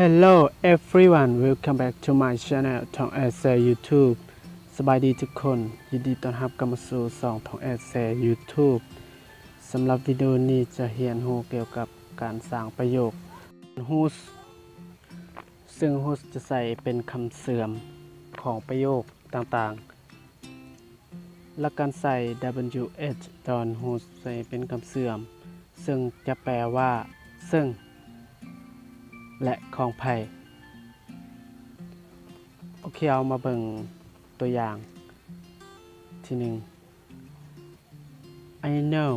Hello everyone welcome back to my channel ทองแอดแซ YouTube สบายดีทุกคนยินดีต้อนรับกลับมาสู่ช่องทองแอดแซ YouTube สำหรับวิดีโอนี้จะเรียนรู้เกี่ยวกับการสร้างประโยค whose ซึ่ง whose จะใส่เป็นคำเสื่อมของประโยคต่างๆและการใส่ wh ตอน whose ใส่เป็นคำเสื่อมซึ่งจะแปลว่าซึ่งและของไผ่โอเคเอามาเบิ่งตัวอย่างที่หนึ่ง I know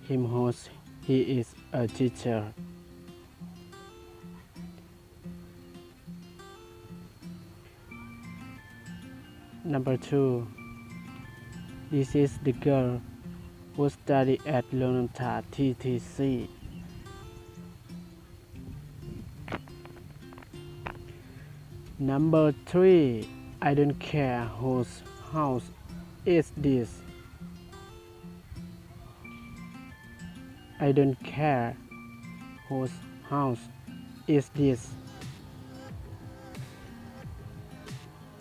him whose he is a teacher Number 2 This is the girl who study at Lonanta TTC Number 3 I don't care whose house is this I don't care whose house is this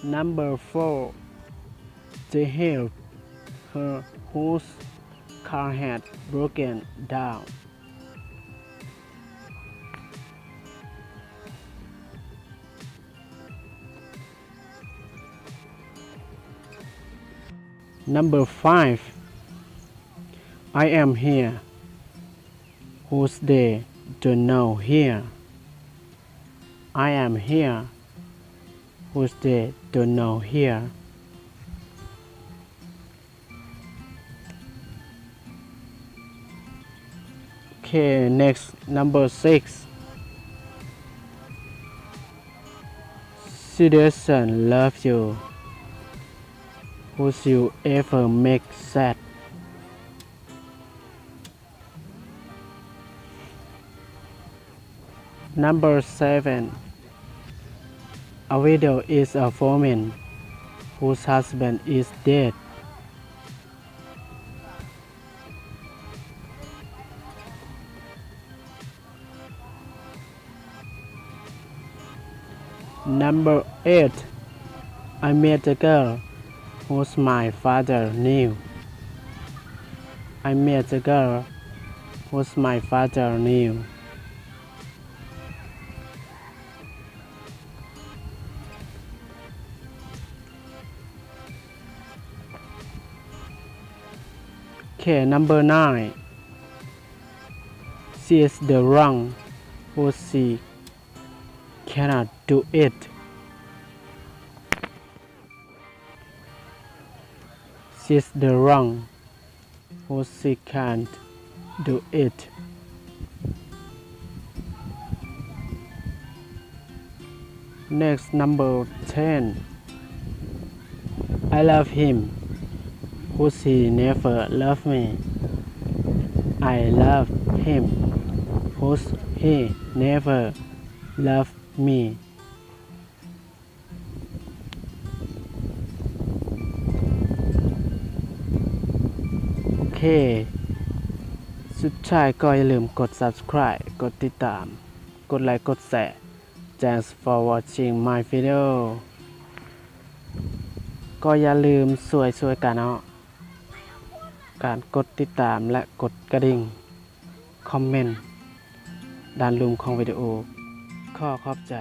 Number 4 They helped her whose car had broken down Number 5 I am here whose they don't know here I am here whose they don't know here Okay next number 6 She doesn't love you whose you ever make sad Number 7 A widow is a woman whose husband is dead Number 8 I met a girl whose my father knew I met a girl whose my father knew Okay, number 9 She is the wrong who she cannot do it She is the wrong who she can't do it Next number 10 I love him whose he never loved me I love him whose he never loved meโอเคสุดท้ายก็อย่าลืมกด subscribe กดติดตามกดไลค์กดแชร์ Thanks for watching my video ก็อย่าลืมช่วยกันเนาะการกดติดตามและกดกระดิ่งคอมเมนต์ด้านลุ่มของวิดีโอขอบใจ